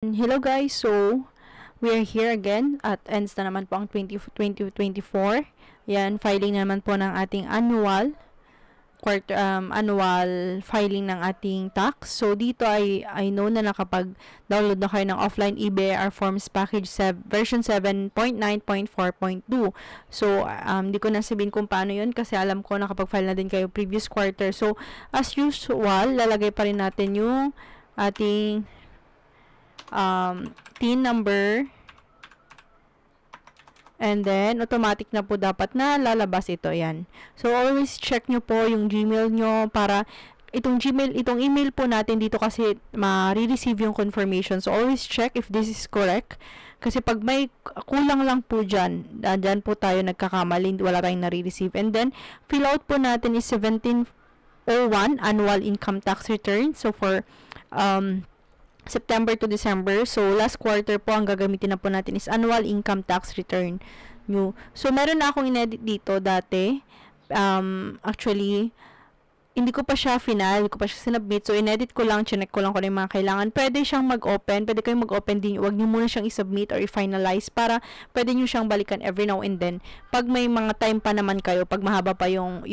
Hello guys, so we are here again at ends na naman po ang 2024. Yan, filing naman po ng ating annual filing ng ating tax. So dito I know na nakapag-download na kayo ng offline EBIR forms package version 7.9.4.2. So di ko na sabihin kung paano 'yun kasi alam ko nakapag-file na din kayo previous quarter. So as usual, lalagay pa rin natin yung ating TIN number, and then automatic na po dapat na lalabas ito. Yan. So always check nyo po yung Gmail nyo para itong email po natin dito kasi ma-receive yung confirmation. So always check if this is correct. Kasi pag may kulang lang po dyan po tayo nagkakamali, wala tayong nare-receive. And then fill out po natin is 1701 annual income tax return. So for September to December. So, last quarter po, ang gagamitin na po natin is annual income tax return new. So, meron na akong inedit dito dati. Actually, hindi ko pa siya final, hindi ko pa siya sinubmit. So, inedit ko lang, chinek ko lang kung ano yung mga kailangan. Pwede siyang mag-open, pwede kayong mag-open din. Huwag nyo muna siyang i-submit or i-finalize para pwede nyo siyang balikan every now and then. Pag may mga time pa naman kayo, pag mahaba pa yung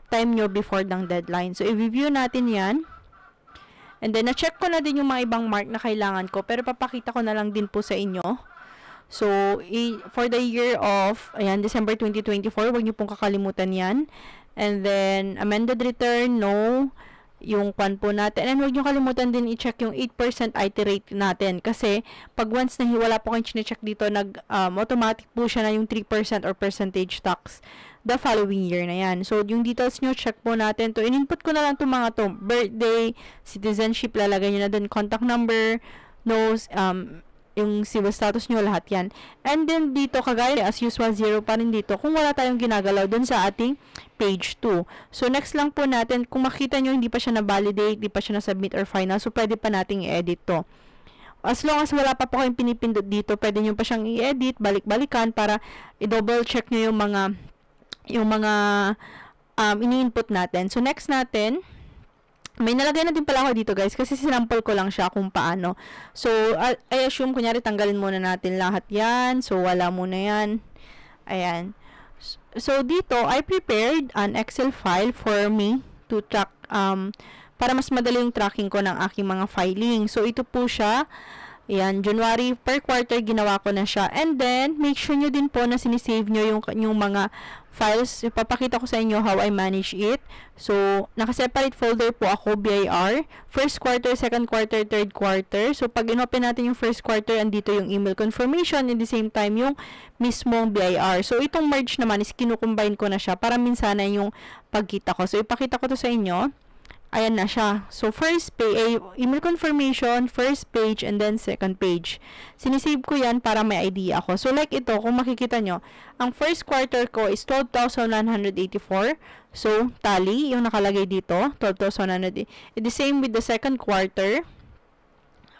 time nyo before ng deadline. So, i-review natin yan. And then, na-check ko na din yung mga ibang mark na kailangan ko. Pero, papakita ko na lang din po sa inyo. So, for the year of, December 2024, huwag niyo pong kakalimutan yan. And then, amended return, no. Yung kwan po natin. And huwag niyo kalimutan din i-check yung 8% IT rate natin. Kasi, pag once na wala po kayong chine-check dito, automatic po siya na yung 3% or percentage tax the following year na yan. So, yung details nyo, check po natin to. In-input ko na lang itong mga to. Birthday, citizenship, lalagay nyo na dun, contact number, yung civil status nyo, lahat yan. And then, dito, kagaya, as usual, 0 pa rin dito, kung wala tayong ginagalaw dun sa ating page 2. So, next lang po natin, kung makita nyo, hindi pa siya na-validate, hindi pa siya na-submit or final, so, pwede pa nating i-edit to. As long as wala pa po kayong pinipindot dito, pwede nyo pa siyang i-edit, balik-balikan, para i-double check nyo yung mga ini-input natin. So, next natin, may nalagay na din pala ako dito, guys, kasi sinample ko lang siya kung paano. So, I assume, kunyari, tanggalin muna natin lahat yan. So, wala muna yan. Ayan. So, dito, I prepared an Excel file for me to track, para mas madali yung tracking ko ng aking mga filing. So, ito po siya. Ayan, January per quarter, ginawa ko na siya. And then, make sure nyo din po na sinisave nyo yung mga files. Ipapakita ko sa inyo how I manage it. So, naka-separate folder po ako, BIR. First quarter, second quarter, third quarter. So, pag inopen natin yung first quarter, andito yung email confirmation. In the same time, yung mismong BIR. So, itong merge naman is kinukombine ko na siya para minsan na yung pagkita ko. So, ipakita ko to sa inyo. Ayan na siya. So, first page, email confirmation, first page, and then second page. Sinisave ko yan para may idea ako. So, like ito, kung makikita nyo, ang first quarter ko is 12,984. So, tally, yung nakalagay dito, 12,984. The same with the second quarter.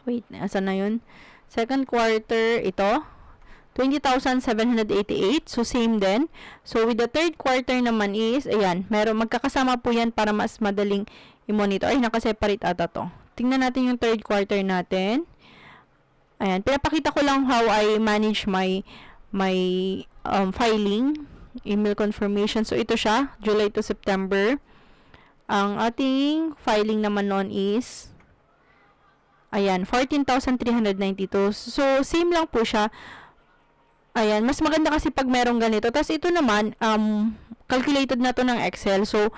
Wait, asan na yun? Second quarter, ito, 20,788. So, same din. So, with the third quarter naman is, ayan, magkakasama po yan para mas madaling i-monitor. Ay, nakaseparate ata to. Tingnan natin yung third quarter natin. Ayan, pinapakita ko lang how I manage my filing, email confirmation. So, ito siya, July to September. Ang ating filing naman noon is, ayan, 14,392. So, same lang po siya. Ayan, mas maganda kasi pag merong ganito. Tapos ito naman, calculated na to ng Excel. So,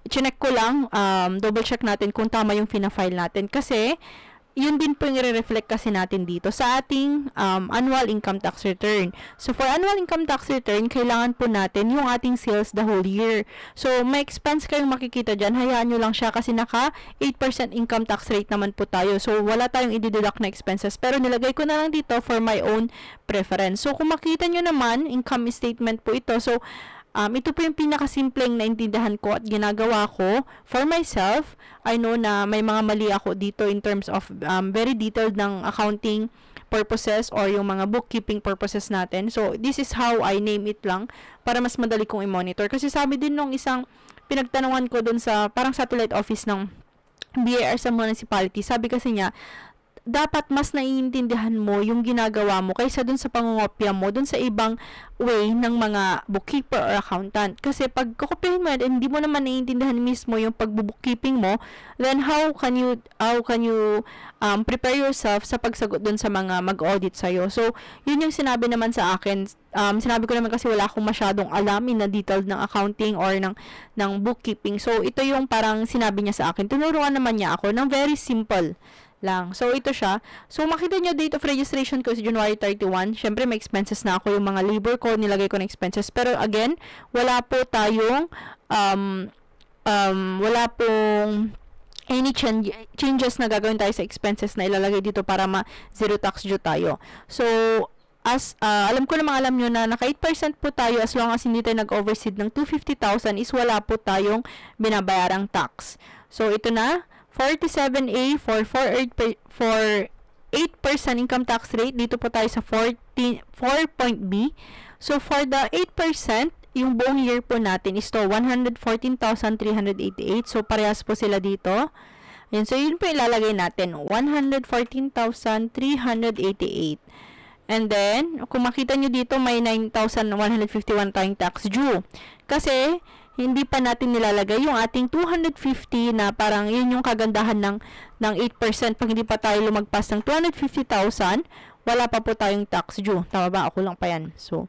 chinek ko lang, double check natin kung tama yung fina-file natin. Kasi, yun din po yung i-reflect kasi natin dito sa ating annual income tax return. So, for annual income tax return, kailangan po natin yung ating sales the whole year. So, may expense kayong makikita dyan, hayaan nyo lang siya kasi naka 8% income tax rate naman po tayo. So, wala tayong i-deduct na expenses. Pero, nilagay ko na lang dito for my own preference. So, kung makita nyo naman, income statement po ito. So, ito po yung pinakasimpleng naintindihan ko at ginagawa ko for myself. I know na may mga mali ako dito in terms of very detailed ng accounting purposes or yung mga bookkeeping purposes natin. So, this is how I name it lang para mas madali kong i-monitor. Kasi sabi din nung isang pinagtanungan ko dun sa parang satellite office ng BIR sa municipality, sabi kasi niya, dapat mas naiintindihan mo yung ginagawa mo kaysa dun sa pangungopia mo, dun sa ibang way ng mga bookkeeper or accountant. Kasi pag kukopyahin mo yan, hindi mo naman naiintindihan mismo yung pagbo-bookkeeping mo, then how can you prepare yourself sa pagsagot dun sa mga mag-audit sa'yo. So, yun yung sinabi naman sa akin. Sinabi ko naman kasi wala akong masyadong alam in na detailed ng accounting or ng bookkeeping. So, ito yung parang sinabi niya sa akin. Tinuruan naman niya ako ng very simple lang. So, ito siya. So, makita nyo, date of registration ko is January 31. Syempre, may expenses na ako. Yung mga labor ko, nilagay ko na expenses. Pero, again, wala po tayong, wala pong any changes na gagawin tayo sa expenses na ilalagay dito para zero tax due tayo. So, alam ko namang alam nyo na naka 8% po tayo as long as hindi tayo nag-overseed ng 250,000 is wala po tayong binabayarang tax. So, ito na. 47A for 8% income tax rate. Dito po tayo sa 4.B. So, for the 8%, yung buong year po natin is to 114,388. So, parehas po sila dito. Ayan, so, yun po ilalagay natin. 114,388. And then, kung makita nyo dito, may 9,151 tayong tax due. Kasi, hindi pa natin nilalagay yung ating 250 na parang yun yung kagandahan ng 8%. Pag hindi pa tayo lumagpas ng 250,000, wala pa po tayong tax due. Tama ba? Ako lang pa yan. So,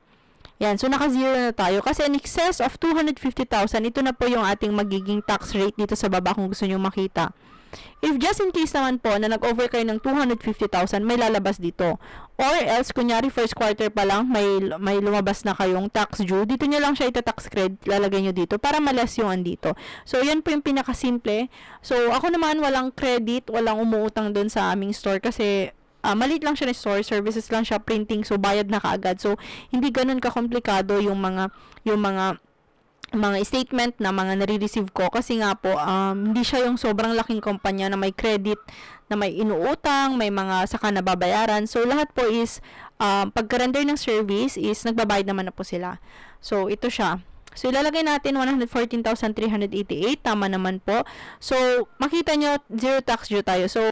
yan. So, naka-zero na tayo. Kasi in excess of 250,000, ito na po yung ating magiging tax rate dito sa baba kung gusto nyo makita. If just in case naman po na nag-over kayo ng 250,000, may lalabas dito. Or else, kunyari first quarter pa lang, may lumabas na kayong tax due, dito nyo lang siya ita-tax credit, lalagay nyo dito para malas yung andito. So, yan po yung pinakasimple. So, ako naman walang credit, walang umuutang dun sa aming store kasi maliit lang siya na store, services lang siya, printing, so bayad na kaagad. So, hindi ganun ka-komplikado yung mga statement na mga nare-receive ko kasi nga po hindi siya yung sobrang laking kumpanya na may credit, na may inuutang, may mga saka nababayaran. So, lahat po is pagka-render ng service is nagbabayad naman na po sila. So, ito siya. So, ilalagay natin 114,388. Tama naman po. So, makita nyo, zero tax due tayo. So,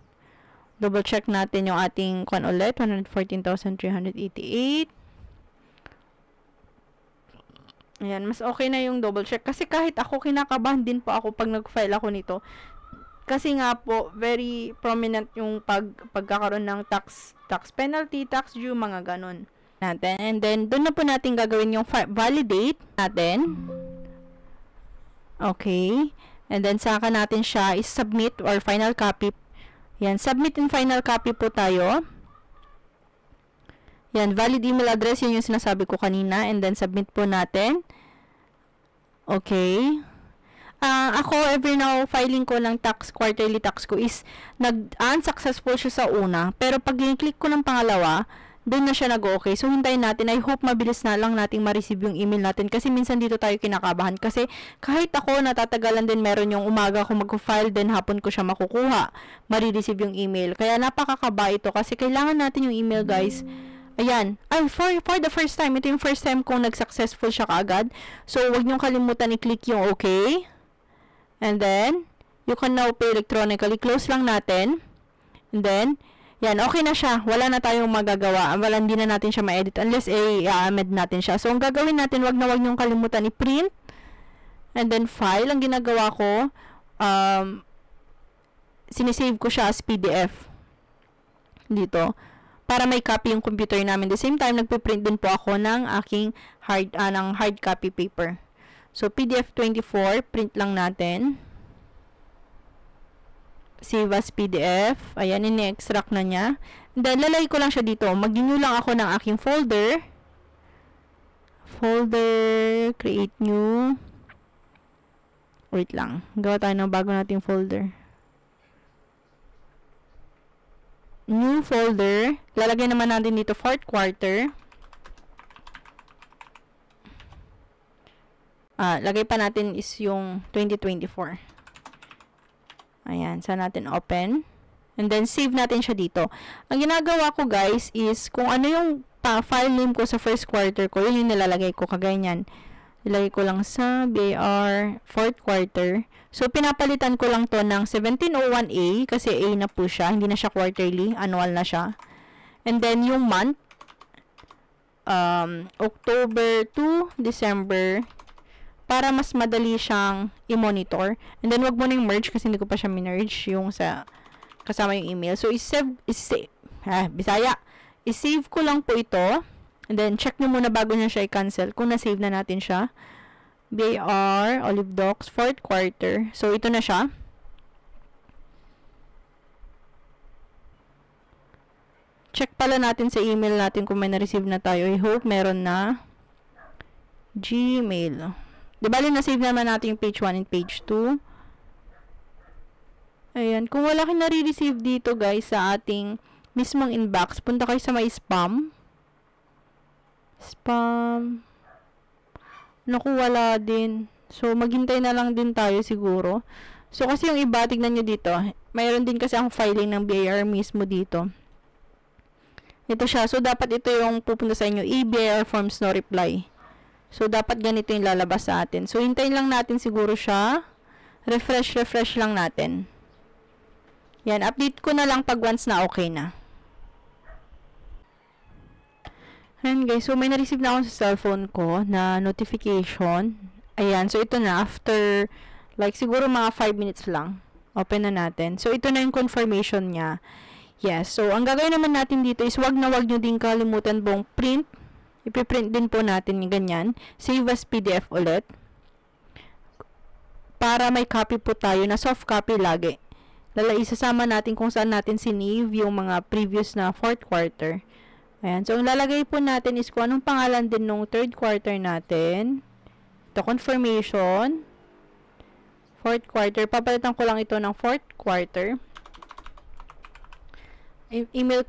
double check natin yung ating kwan ulit. 114,388. Ayan, mas okay na yung double check. Kasi kahit ako, kinakabahan din po ako pag nag-file ako nito. Kasi nga po, very prominent yung pagkakaroon ng tax penalty, tax due, mga ganon natin. And then, doon na po natin gagawin yung validate natin. Okay. And then, saka natin siya is submit or final copy. Yan, submit and final copy po tayo. Yan, valid email address, yun yung sinasabi ko kanina. And then, submit po natin. Okay. Ako, every now, filing ko ng quarterly tax ko is unsuccessful siya sa una. Pero pag click ko ng pangalawa, doon na siya nag-okay. So, hintayin natin. I hope mabilis na lang nating ma-receive yung email natin. Kasi minsan dito tayo kinakabahan. Kasi kahit ako, natatagalan din, meron yung umaga ako mag-file, then hapon ko siya makukuha. Mari-receive yung email. Kaya napakakaba ito. Kasi kailangan natin yung email, guys. Ayan. Ay, for the first time, ito yung first time kong nag-successful siya kaagad. So, huwag niyong kalimutan i-click yung okay. And then, you can now pay electronically. Close lang natin. And then, yan, okay na siya. Wala na tayong magagawa. Hindi na natin siya ma-edit unless i-amend natin siya. So, ang gagawin natin, wag niyong kalimutan i-print. And then, file. Ang ginagawa ko, sinisave ko siya as PDF. Dito. Para may copy yung computer namin. The same time, nagpiprint din po ako ng aking hard copy paper. So, PDF 24, print lang natin. Save as PDF. Ayan, ini-extract na niya. And then, lalagay ko lang siya dito. Mag-renew lang ako ng aking folder. Folder, create new. Wait lang. Gawa tayo ng bago nating folder. New folder. Lalagay naman natin dito fourth quarter. Lagay pa natin is yung 2024. Ayan, saan natin open. And then, save natin siya dito. Ang ginagawa ko, guys, is kung ano yung file name ko sa first quarter ko, yun yung nilalagay ko, kagaya niyan. Ilagay ko lang sa BAR fourth quarter. So, pinapalitan ko lang to ng 1701A kasi A na po siya. Hindi na siya quarterly. Annual na siya. And then, yung month, October to December, para mas madali siyang i-monitor. And then, wag mo nang merge kasi hindi ko pa siya minerge yung sa kasama yung email. So, i-save ko lang po ito. And then, check nyo muna bago nyo siya i-cancel kung na-save na natin siya. BAR, Olive Docs, fourth quarter. So, ito na siya. Check pala natin sa email natin kung may na-receive na tayo. I hope meron na. Gmail. Di bali, na-save naman natin yung page 1 and page 2. Ayan. Kung wala kang nare-receive dito, guys, sa ating mismong inbox, punta kayo sa may spam. Spam. Naku, wala din. So, maghintay na lang din tayo siguro. So, kasi yung iba, tignan nyo dito. Mayroon din kasi ang filing ng BAR mismo dito. Ito siya. So, dapat ito yung pupunta sa inyo. E-BAR forms no reply. So, dapat ganito yung lalabas sa atin. So, hintayin lang natin siguro siya. Refresh lang natin. Yan. Update ko na lang pag once na okay na. Ayan guys. So, may na-receive na ako sa cellphone ko na notification. Ayan. So, ito na. After, like, siguro mga 5 minutes lang. Open na natin. So, ito na yung confirmation niya. Yes. So, ang gagawin naman natin dito is wag nyo din kalimutan pong print. Ipiprint din po natin yung ganyan. Save as PDF ulit. Para may copy po tayo na soft copy lagi. Isasama natin kung saan natin sinave yung mga previous na fourth quarter. Ayan. So, ang lalagay po natin is kung anong pangalan din nung third quarter natin. Ito, confirmation. Fourth quarter. Papalitan ko lang ito ng fourth quarter. Email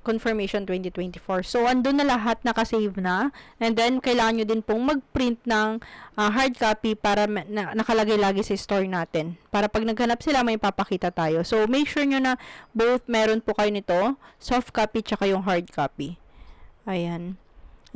confirmation 2024. So, andun na lahat nakasave na. And then, kailangan nyo din pong mag-print ng hard copy para nakalagay lagi sa store natin. Para pag naghanap sila, may papakita tayo. So, make sure nyo na both meron po kayo nito. Soft copy tsaka yung hard copy. Ayan.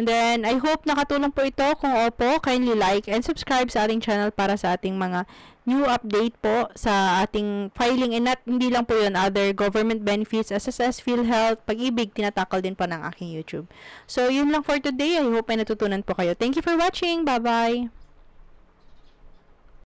And then, I hope nakatulong po ito. Kung opo, kindly like and subscribe sa ating channel para sa ating mga new update po sa ating filing. And hindi lang po yun, other government benefits, SSS, PhilHealth, Pag-ibig, tinatakal din po ng aking YouTube. So, yun lang for today. I hope ay natutunan po kayo. Thank you for watching. Bye-bye!